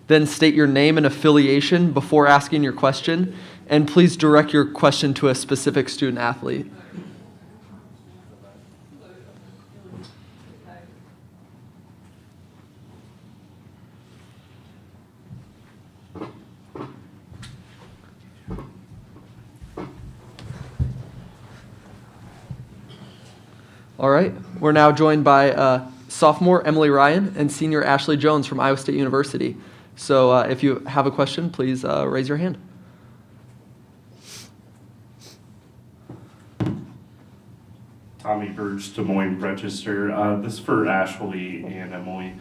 Then state your name and affiliation before asking your question, and please direct your question to a specific student athlete. All right, we're now joined by sophomore Emily Ryan and senior Ashley Joens from Iowa State University. So if you have a question, please raise your hand. Tommy Birch, Des Moines Register. This is for Ashley and Emily.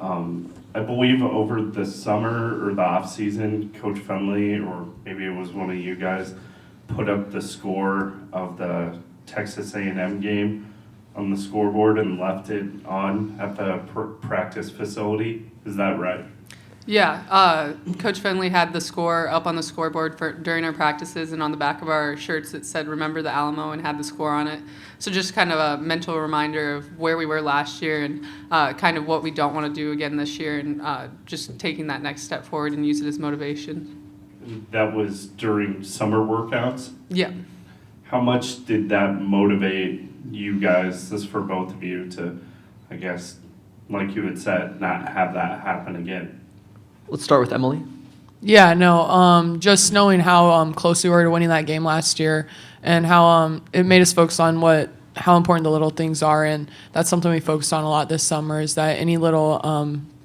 I believe over the summer or the off season, Coach Fennelly, or maybe it was one of you guys, put up the score of the Texas A&M game on the scoreboard and left it on at the practice facility. Is that right? Yeah, Coach Fennelly had the score up on the scoreboard during our practices, and on the back of our shirts it said "Remember the Alamo" and had the score on it. So just kind of a mental reminder of where we were last year and kind of what we don't want to do again this year, and just taking that next step forward and use it as motivation. That was during summer workouts? Yeah. How much did that motivate you guys, this is for both of you, to, I guess, like you had said, not have that happen again? Let's start with Emily. Yeah, no, just knowing how close we were to winning that game last year, and how it made us focus on how important the little things are, and that's something we focused on a lot this summer, is that any little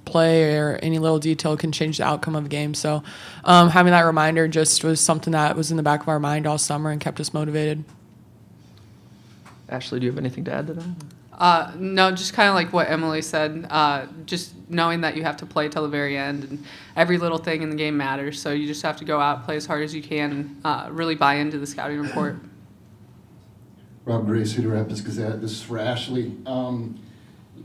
play or any little detail can change the outcome of a game. So having that reminder just was something that was in the back of our mind all summer and kept us motivated. Ashley, do you have anything to add to that? No, just kind of like what Emily said, just knowing that you have to play till the very end, and every little thing in the game matters, so you just have to go out, play as hard as you can, and really buy into the scouting report. Rob Gray, Cedar Rapids Gazette. This is for Ashley.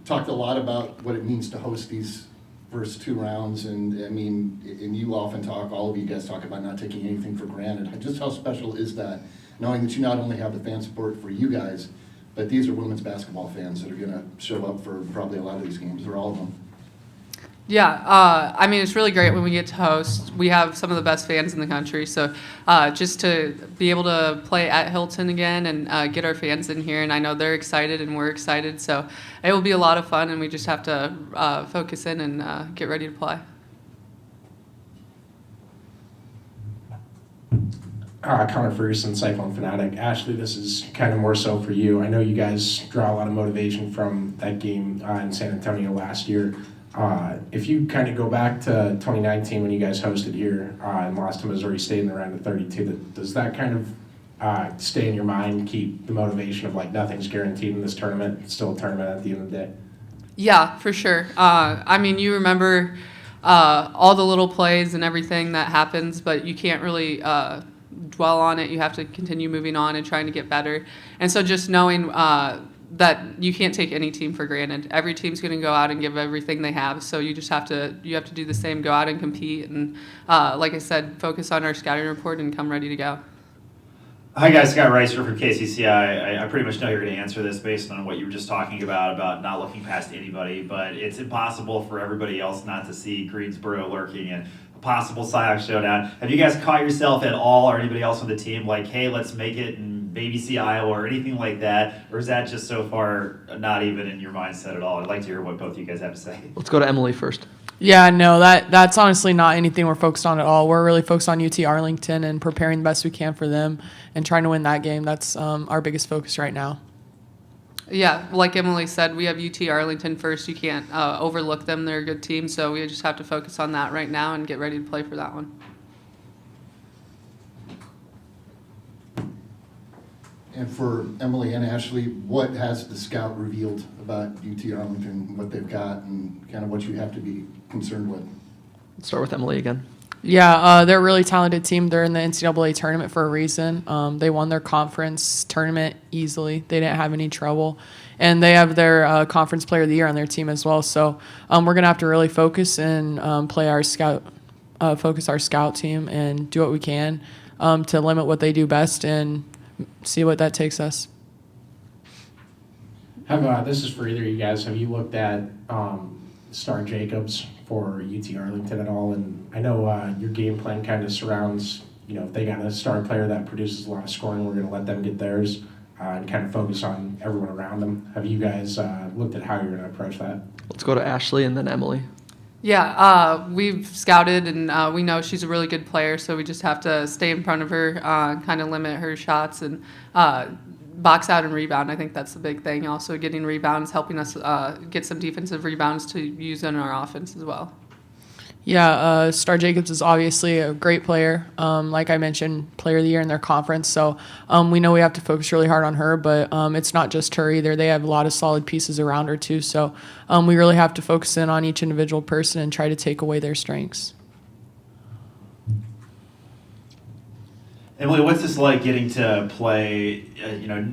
Talked a lot about what it means to host these first two rounds, and I mean, and you often talk, all of you guys talk about not taking anything for granted. Just how special is that, knowing that you not only have the fan support for you guys, but these are women's basketball fans that are going to show up for probably a lot of these games, or all of them. Yeah, I mean, it's really great when we get to host. We have some of the best fans in the country, so just to be able to play at Hilton again and get our fans in here, and I know they're excited and we're excited, so it will be a lot of fun, and we just have to focus in and get ready to play. Connor Ferguson, Cyclone Fanatic. Ashley, this is kind of more so for you. I know you guys draw a lot of motivation from that game in San Antonio last year. If you kind of go back to 2019 when you guys hosted here and lost to Missouri State in the round of 32, does that kind of stay in your mind, keep the motivation of like nothing's guaranteed in this tournament, it's still a tournament at the end of the day? Yeah, for sure. I mean, you remember all the little plays and everything that happens, but you can't really dwell on it. You have to continue moving on and trying to get better. And so just knowing that you can't take any team for granted. Every team's going to go out and give everything they have, so you just have to do the same, go out and compete, and like I said, focus on our scouting report and come ready to go. Hi guys, Scott Reiser from KCCI. I pretty much know you're going to answer this based on what you were just talking about not looking past anybody, but it's impossible for everybody else not to see Greensboro lurking in a possible Cy-Young showdown. Have you guys caught yourself at all, or anybody else on the team, like, hey, let's make it and maybe see Iowa or anything like that, or is that just so far not even in your mindset at all? I'd like to hear what both of you guys have to say. Let's go to Emily first. Yeah, no, that's honestly not anything we're focused on at all. We're really focused on UT-Arlington and preparing the best we can for them and trying to win that game. That's our biggest focus right now. Yeah, like Emily said, we have UT-Arlington first. You can't overlook them. They're a good team, so we just have to focus on that right now and get ready to play for that one. And for Emily and Ashley, what has the scout revealed about UT-Arlington, what they've got, and kind of what you have to be concerned with? Let's start with Emily again. Yeah, they're a really talented team. They're in the NCAA tournament for a reason. They won their conference tournament easily. They didn't have any trouble. And they have their conference player of the year on their team as well. So we're going to have to really focus and focus our scout team and do what we can to limit what they do best and see what that takes us. This is for either of you guys. Have you looked at Star Jacobs for UT-Arlington at all? And I know your game plan kind of surrounds, if they got a star player that produces a lot of scoring, we're going to let them get theirs and kind of focus on everyone around them. Have you guys looked at how you're going to approach that? Let's go to Ashley and then Emily. Yeah, we've scouted and we know she's a really good player, so we just have to stay in front of her, kind of limit her shots and box out and rebound. I think that's the big thing. Also, getting rebounds, helping us get some defensive rebounds to use in our offense as well. Yeah, Star Jacobs is obviously a great player. Like I mentioned, player of the year in their conference. So we know we have to focus really hard on her, but it's not just her either. They have a lot of solid pieces around her too. So we really have to focus in on each individual person and try to take away their strengths. Emily, what's this like getting to play,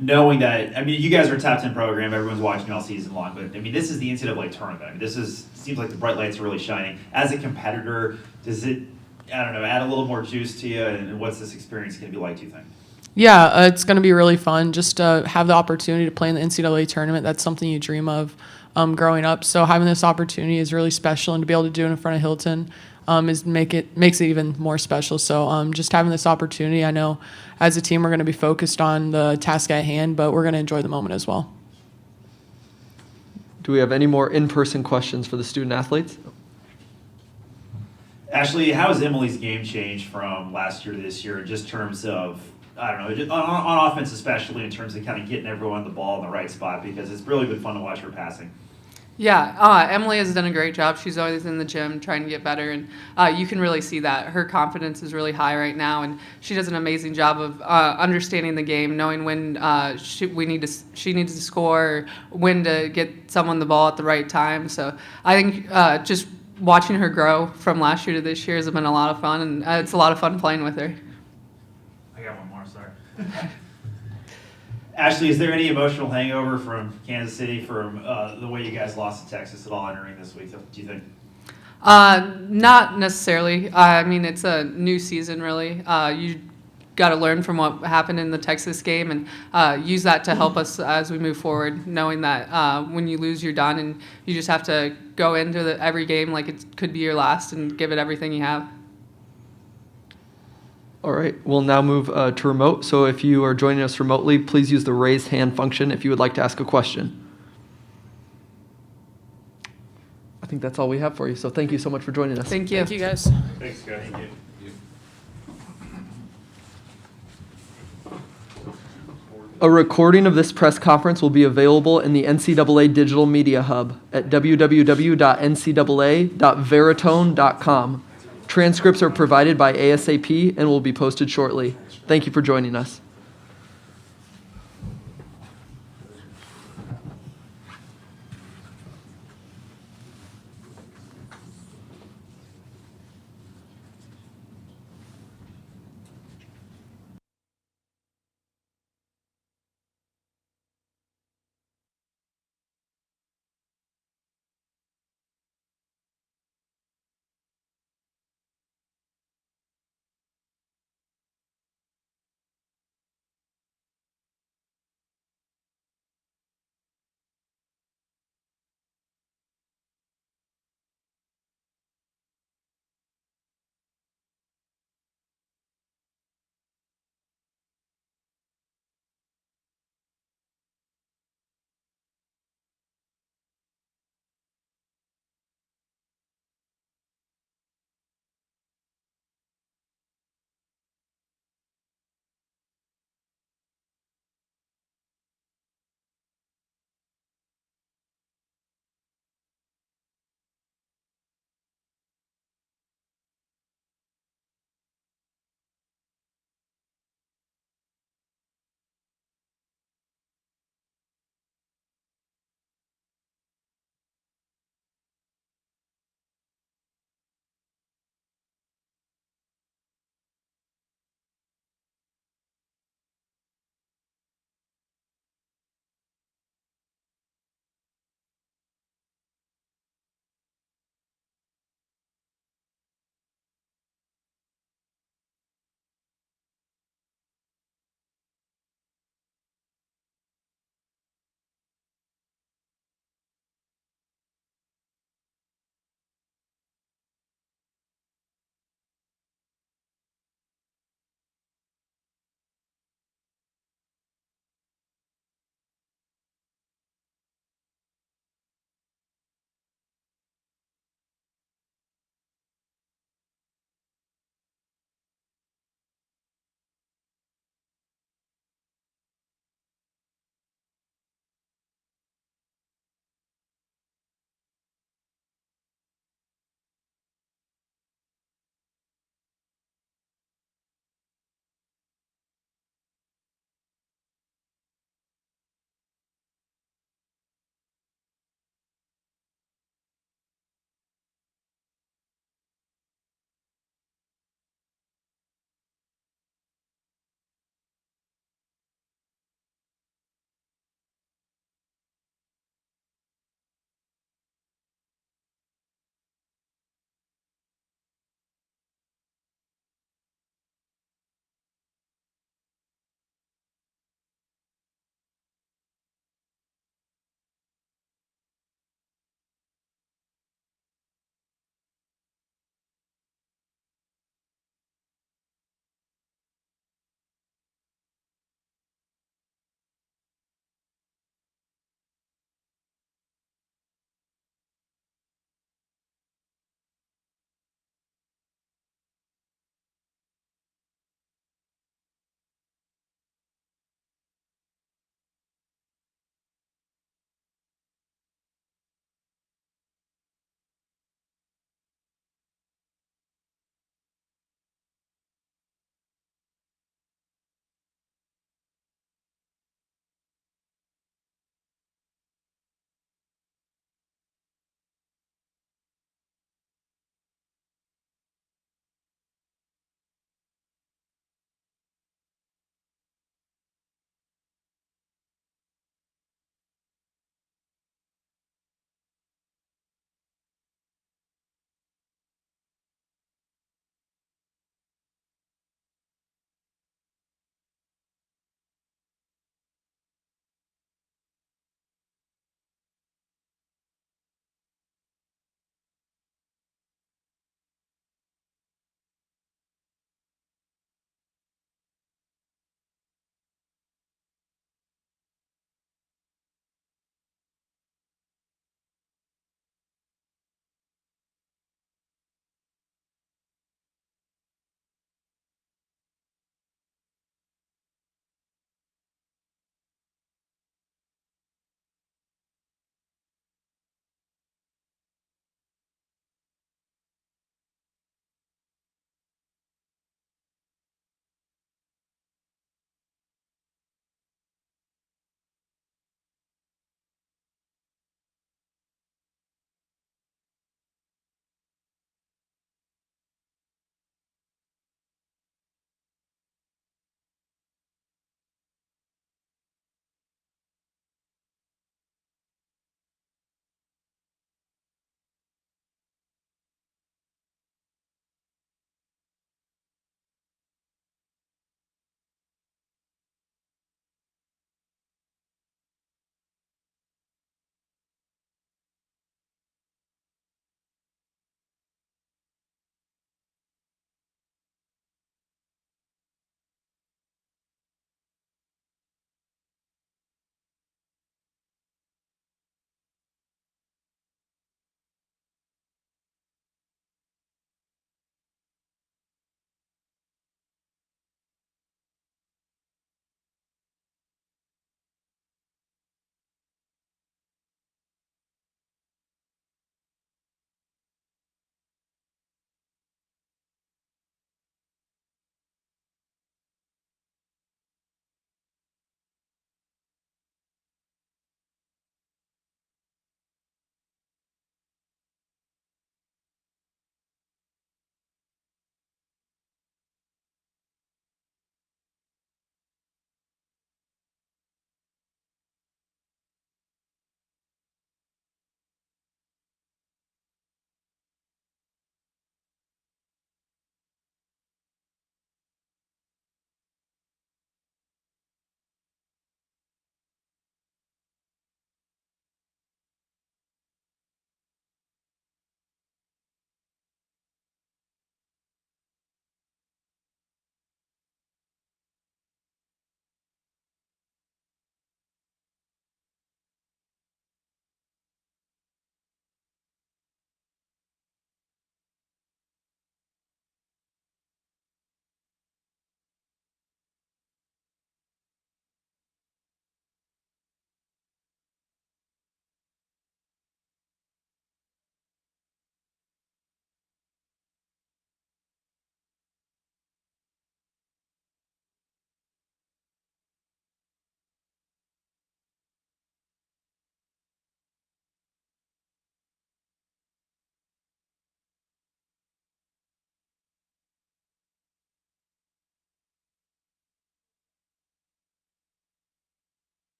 knowing that, I mean, you guys are a top 10 program, everyone's watching all season long, but I mean, this is the NCAA tournament. I mean, seems like the bright lights are really shining. As a competitor, does it, add a little more juice to you, and what's this experience going to be like, do you think? Yeah, it's going to be really fun just to have the opportunity to play in the NCAA tournament. That's something you dream of growing up. So having this opportunity is really special, and to be able to do it in front of Hilton makes it even more special. So just having this opportunity, I know as a team we're going to be focused on the task at hand, but we're going to enjoy the moment as well. Do we have any more in-person questions for the student athletes? Ashley, how has Emily's game changed from last year to this year, in just terms of, on offense especially, in terms of kind of getting everyone the ball in the right spot, because it's really been fun to watch her passing. Yeah, Emily has done a great job. She's always in the gym trying to get better, and you can really see that. Her confidence is really high right now, and she does an amazing job of understanding the game, knowing when she needs to score, when to get someone the ball at the right time. So I think just watching her grow from last year to this year has been a lot of fun, and it's a lot of fun playing with her. I got one more, sorry. Ashley, is there any emotional hangover from Kansas City from the way you guys lost to Texas at all entering this week, do you think? Not necessarily. I mean, it's a new season, really. You got to learn from what happened in the Texas game and use that to help us as we move forward, knowing that when you lose, you're done, and you just have to go into every game like it could be your last and give it everything you have. All right, we'll now move to remote. So if you are joining us remotely, please use the raise hand function if you would like to ask a question. I think that's all we have for you. So thank you so much for joining us. Thank you. Thank you, guys. Thanks, guys. Thank you. A recording of this press conference will be available in the NCAA Digital Media Hub at www.ncaa.veritone.com. Transcripts are provided by ASAP and will be posted shortly. Thank you for joining us.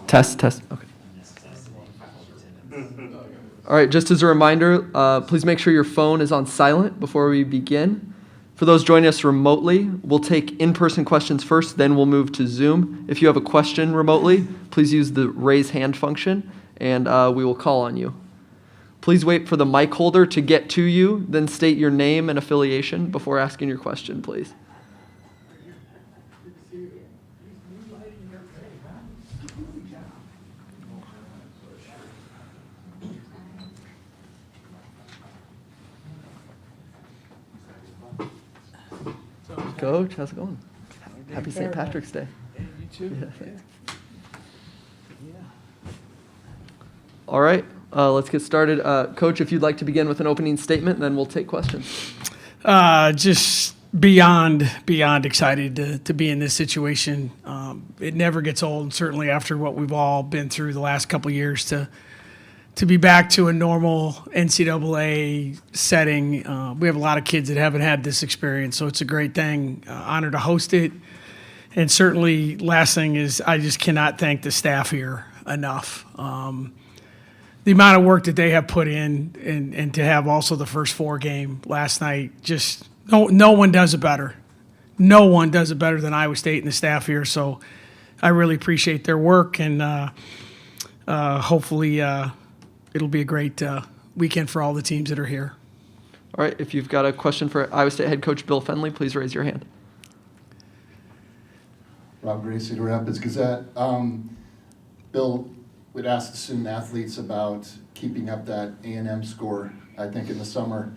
Test, test. Okay. All right, just as a reminder, please make sure your phone is on silent before we begin. For those joining us remotely, we'll take in-person questions first, then we'll move to Zoom. If you have a question remotely, please use the raise hand function, and we will call on you. Please wait for the mic holder to get to you, then state your name and affiliation before asking your question, please. Coach, how's it going? Happy St. Patrick's Day. You too. Yeah. All right, let's get started. Coach, if you'd like to begin with an opening statement, then we'll take questions. Just beyond excited to be in this situation. It never gets old, and certainly after what we've all been through the last couple of years, to be back to a normal NCAA setting. We have a lot of kids that haven't had this experience, so it's a great thing. Honored to host it. And certainly, last thing is I just cannot thank the staff here enough. The amount of work that they have put in and to have also the first 4 game last night, just no one does it better. No one does it better than Iowa State and the staff here, so I really appreciate their work, and hopefully it'll be a great weekend for all the teams that are here. All right, if you've got a question for Iowa State head coach Bill Fennelly, please raise your hand. Rob Gray, Cedar Rapids Gazette. Bill, we'd asked the student athletes about keeping up that A&M score, I think, in the summer.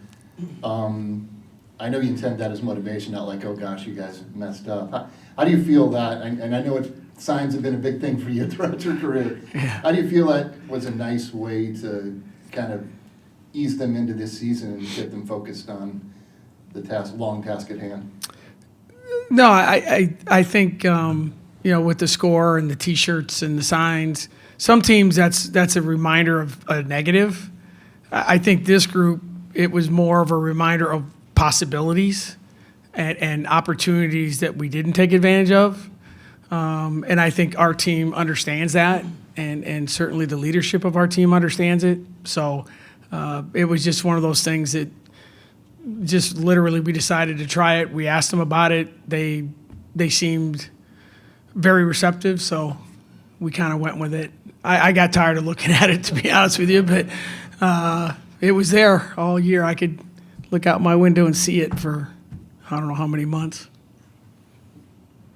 I know you intend that as motivation, not like, oh gosh, you guys messed up. How do you feel that? And I know signs have been a big thing for you throughout your career. Yeah. How do you feel that was a nice way to kind of ease them into this season and get them focused on the long task at hand? No, I think with the score and the T-shirts and the signs, some teams that's a reminder of a negative. I think this group, it was more of a reminder of possibilities and opportunities that we didn't take advantage of. And I think our team understands that, and certainly the leadership of our team understands it. So it was just one of those things that just literally we decided to try it. We asked them about it. They seemed very receptive, so we kind of went with it. I got tired of looking at it, to be honest with you, but it was there all year. I could look out my window and see it for I don't know how many months.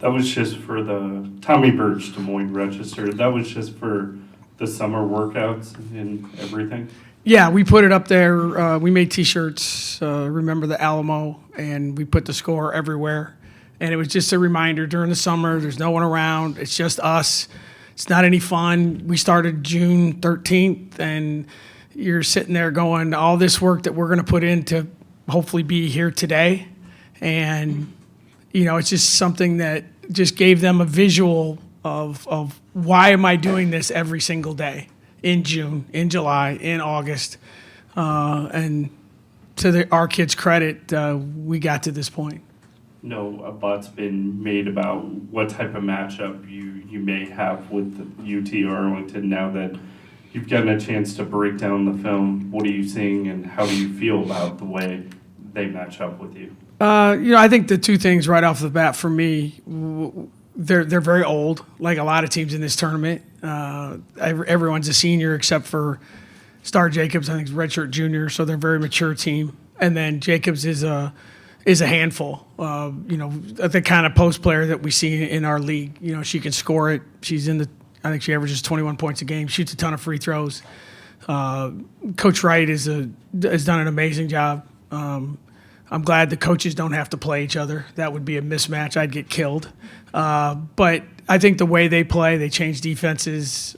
That was just for the Tommy Birch Des Moines Register. That was just for the summer workouts and everything. Yeah, we put it up there. We made T-shirts, remember the Alamo, and we put the score everywhere. And it was just a reminder during the summer, there's no one around. It's just us. It's not any fun. We started June 13th, and you're sitting there going, all this work that we're going to put in to hopefully be here today. And, it's just something that just gave them a visual of why am I doing this every single day in June, in July, in August. And to our kids' credit, we got to this point. No, a butt's been made about what type of matchup you may have with UT-Arlington now that you've gotten a chance to break down the film. What are you seeing, and how do you feel about the way they match up with you? I think the two things right off the bat for me, they're very old, like a lot of teams in this tournament. Everyone's a senior except for Star Jacobs, I think, is redshirt junior, so they're a very mature team. And then Jacobs is a handful. The kind of post player that we see in our league. She can score it. I think she averages 21 points a game. Shoots a ton of free throws. Coach Wright has done an amazing job. I'm glad the coaches don't have to play each other. That would be a mismatch. I'd get killed. But I think the way they play, they change defenses,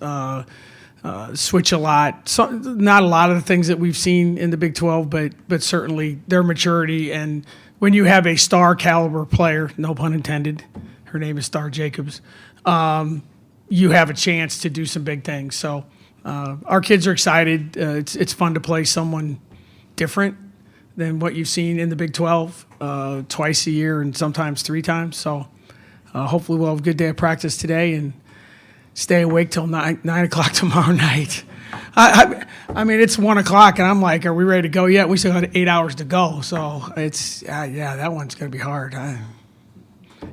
switch a lot. So, not a lot of the things that we've seen in the Big 12, but certainly their maturity. And when you have a star caliber player, no pun intended, her name is Star Jacobs, you have a chance to do some big things. So our kids are excited. It's fun to play someone different than what you've seen in the Big 12 twice a year and sometimes 3 times. So hopefully we'll have a good day of practice today and stay awake till 9 o'clock tomorrow night. I mean, it's 1 o'clock, and I'm like, are we ready to go yet? We still got 8 hours to go. So it's, yeah, that one's going to be hard.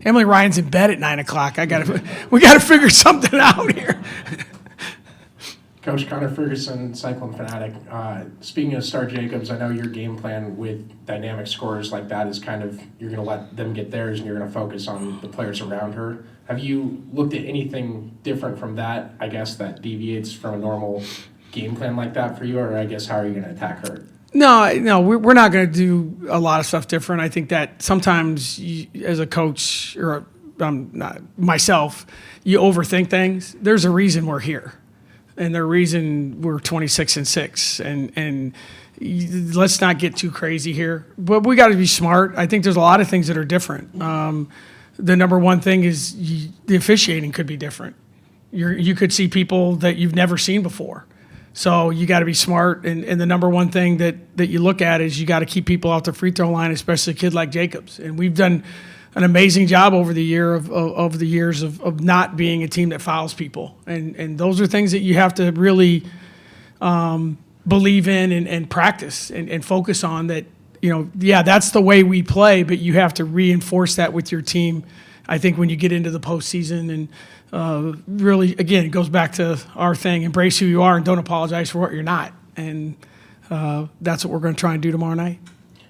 Emily Ryan's in bed at 9 o'clock. We got to figure something out here. Coach Connor Ferguson, Cyclone Fanatic. Speaking of Star Jacobs, I know your game plan with dynamic scorers like that is kind of, you're going to let them get theirs and you're going to focus on the players around her. Have you looked at anything different from that, I guess, that deviates from a normal game plan like that for you, or I guess how are you going to attack her? No, we're not going to do a lot of stuff different. I think that sometimes as a coach, or not myself, you overthink things. There's a reason we're here, and the reason we're 26-6, and let's not get too crazy here. But we got to be smart. I think there's a lot of things that are different. The number one thing is the officiating could be different. You could see people that you've never seen before. So you got to be smart, and the number one thing that you look at is you got to keep people off the free throw line, especially a kid like Jacobs. And we've done an amazing job over the years of not being a team that fouls people. And those are things that you have to really believe in and practice and focus on. That, that's the way we play, but you have to reinforce that with your team, I think, when you get into the postseason. And really, again, it goes back to our thing: embrace who you are and don't apologize for what you're not. And that's what we're going to try and do tomorrow night.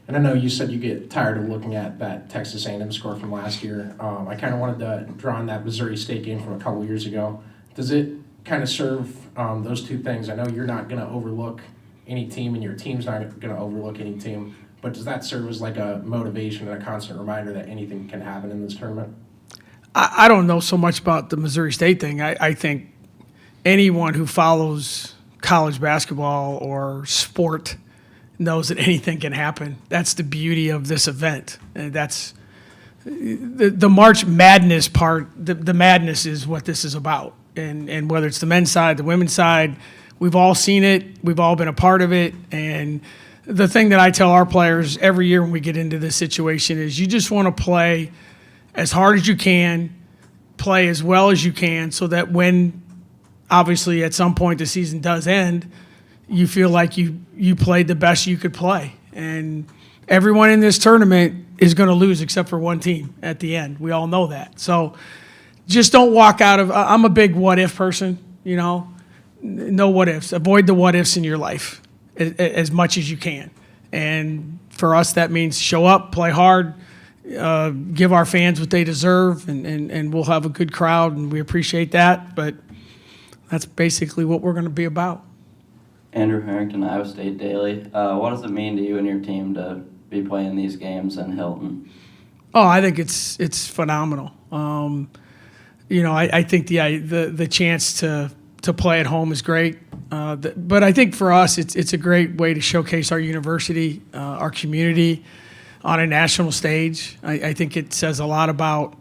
And I know you said you get tired of looking at that Texas A&M score from last year. I kind of wanted to draw on that Missouri State game from a couple years ago. Does it kind of serve those two things? I know you're not going to overlook any team, and your team's not going to overlook any team. But does that serve as like a motivation and a constant reminder that anything can happen in this tournament? I don't know so much about the Missouri State thing. I think anyone who follows college basketball or sport knows that anything can happen. That's the beauty of this event. And that's the March Madness part. The madness is what this is about. And whether it's the men's side, the women's side, we've all seen it. We've all been a part of it. And the thing that I tell our players every year when we get into this situation is you just want to play as hard as you can, play as well as you can, so that when, obviously, at some point the season does end, you feel like you played the best you could play. And everyone in this tournament is going to lose except for one team at the end. We all know that. So just don't walk out of – I'm a big what-if person, No what-ifs. Avoid the what-ifs in your life as much as you can. And for us, that means show up, play hard, give our fans what they deserve, and we'll have a good crowd, and we appreciate that. But that's basically what we're going to be about. Andrew Harrington, Iowa State Daily. What does it mean to you and your team to be playing these games in Hilton? Oh, I think it's phenomenal. I think the chance to play at home is great. But I think for us, it's a great way to showcase our university, our community on a national stage. I think it says a lot about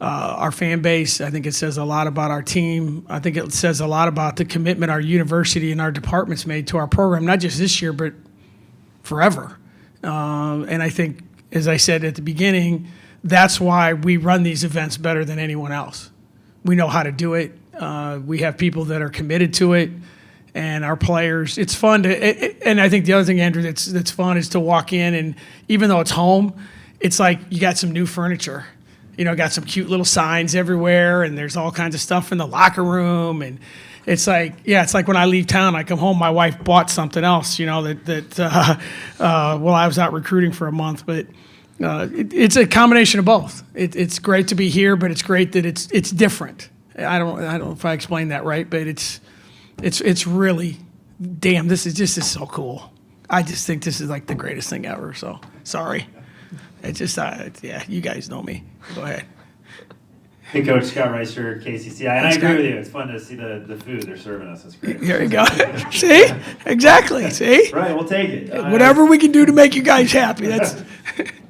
our fan base. I think it says a lot about our team. I think it says a lot about the commitment our university and our departments made to our program, not just this year, but forever. And I think, as I said at the beginning, that's why we run these events better than anyone else. We know how to do it. We have people that are committed to it, and our players. It's fun and I think the other thing, Andrew, that's fun is to walk in, and even though it's home, it's like you got some new furniture. Got some cute little signs everywhere, and there's all kinds of stuff in the locker room, and it's like when I leave town, I come home, my wife bought something else, while I was out recruiting for a month, but it's a combination of both. It's great to be here, but it's great that it's different. I don't know if I explained that right, but it's really, damn, this is so cool. I just think this is like the greatest thing ever. So sorry. It's just, you guys know me. Go ahead. Hey, Coach, Scott Reister, KCCI. And I agree with you. It's fun to see the food they're serving us. It's great. Here you go. See? Exactly. See? Right, we'll take it. Whatever we can do to make you guys happy. That's.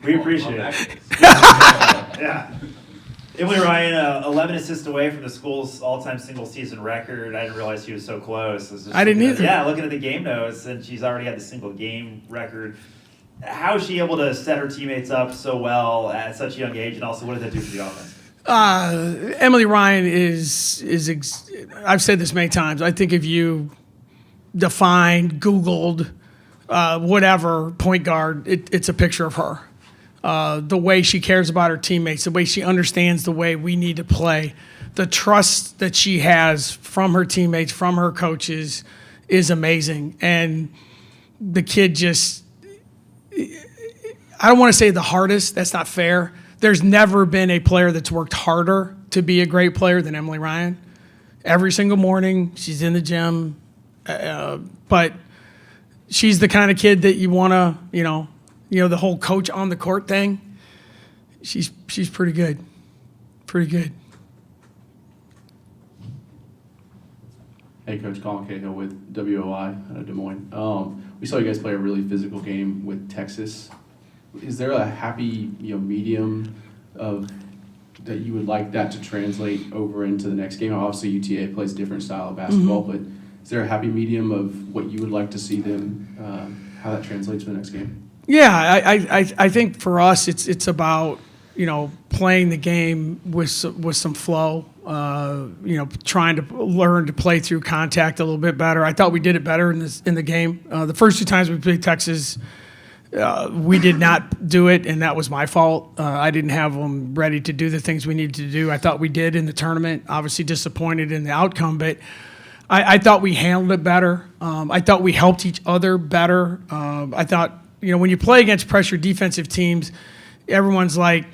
We appreciate it. Yeah. Emily Ryan, 11 assists away from the school's all-time single-season record. I didn't realize she was so close. I didn't either. Yeah, looking at the game notes, and she's already had the single-game record. How is she able to set her teammates up so well at such a young age, and also what does that do for the offense? Emily Ryan I've said this many times. I think if you defined, Googled, whatever, point guard, it's a picture of her. The way she cares about her teammates, the way she understands the way we need to play, the trust that she has from her teammates, from her coaches is amazing. And the kid just, I don't want to say the hardest, that's not fair. There's never been a player that's worked harder to be a great player than Emily Ryan. Every single morning, she's in the gym, but she's the kind of kid that you want to, the whole coach on the court thing. She's pretty good, pretty good. Hey, Coach Colin Cahill with WOI out of Des Moines. We saw you guys play a really physical game with Texas. Is there a happy medium that you would like that to translate over into the next game? Obviously, UTA plays a different style of basketball, but is there a happy medium of what you would like to see them, how that translates to the next game? Yeah, I think for us it's about playing the game with some flow. Trying to learn to play through contact a little bit better. I thought we did it better in the game. The first 2 times we played Texas, we did not do it, and that was my fault. I didn't have them ready to do the things we needed to do. I thought we did in the tournament. Obviously disappointed in the outcome, but I thought we handled it better. I thought we helped each other better. I thought, when you play against pressure defensive teams, everyone's like,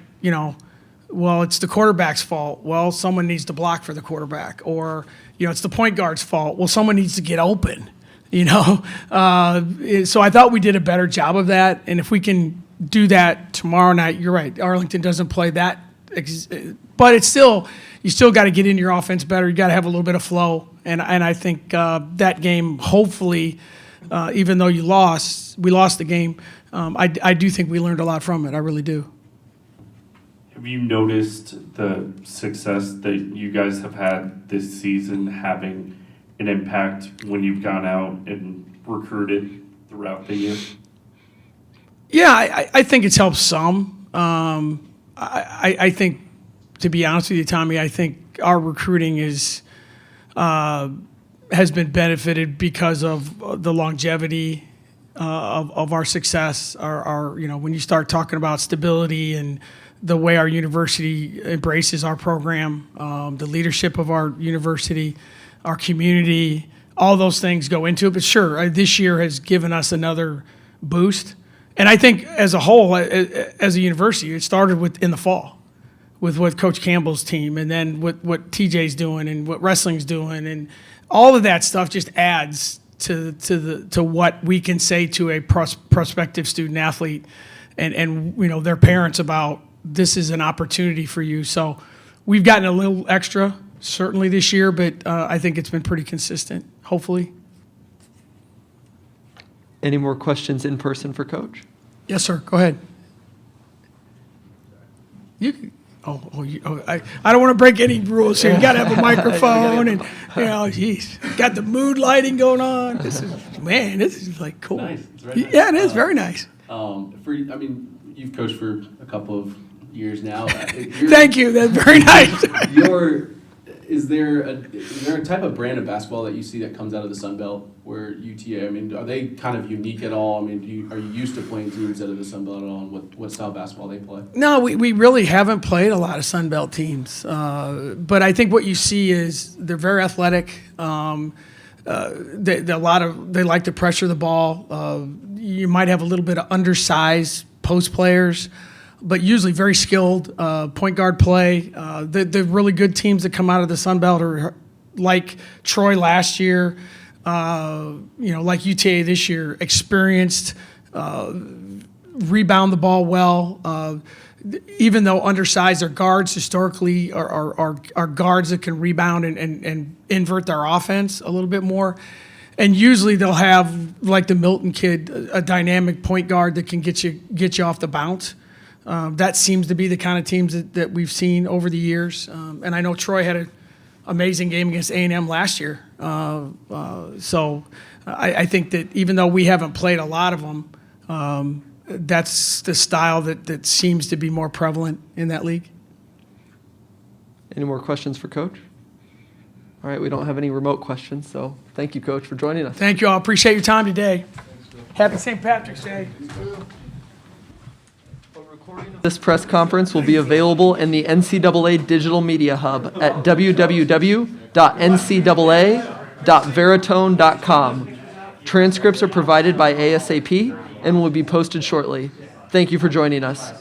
well, it's the quarterback's fault. Well, someone needs to block for the quarterback. Or, it's the point guard's fault. Well, someone needs to get open, So I thought we did a better job of that. And if we can do that tomorrow night, you're right. Arlington doesn't play that. But it's still, you still got to get in your offense better. You got to have a little bit of flow. And I think that game, hopefully, even though we lost the game, I do think we learned a lot from it. I really do. Have you noticed the success that you guys have had this season having an impact when you've gone out and recruited throughout the year? Yeah, I think it's helped some. I think, to be honest with you, Tommy, I think our recruiting has been benefited because of the longevity of our success. Our when you start talking about stability and the way our university embraces our program, the leadership of our university, our community, all those things go into it. But sure, this year has given us another boost. And I think as a whole, as a university, it started in the fall with what Coach Campbell's team, and then what TJ's doing and what wrestling's doing, and all of that stuff just adds to what we can say to a prospective student athlete and their parents about, this is an opportunity for you. So we've gotten a little extra certainly this year, but I think it's been pretty consistent, hopefully. Any more questions in person for Coach? Yes, sir. Go ahead. I don't want to break any rules here. You got to have a microphone and, geez, got the mood lighting going on. This is like cool. Nice. It's very nice. Yeah, it is very nice. You've coached for a couple of years now. Thank you. That's very nice. Is there a type of brand of basketball that you see that comes out of the Sun Belt where UTA? Are they kind of unique at all? Are you used to playing teams out of the Sun Belt at all, and what style of basketball they play? No, we really haven't played a lot of Sun Belt teams. But I think what you see is they're very athletic. They like to pressure the ball. You might have a little bit of undersized post players, but usually very skilled point guard play. The really good teams that come out of the Sun Belt are like Troy last year, like UTA this year, experienced, rebound the ball well. Even though undersized, their guards historically are guards that can rebound and invert their offense a little bit more. And usually they'll have, like the Milton kid, a dynamic point guard that can get you off the bounce. That seems to be the kind of teams that we've seen over the years. And I know Troy had an amazing game against A&M last year. So I think that even though we haven't played a lot of them, that's the style that seems to be more prevalent in that league. Any more questions for Coach? All right, we don't have any remote questions, so thank you, Coach, for joining us. Thank you all. Appreciate your time today. Happy St. Patrick's Day. This press conference will be available in the NCAA Digital Media Hub at www.ncaa.veritone.com. Transcripts are provided by ASAP and will be posted shortly. Thank you for joining us.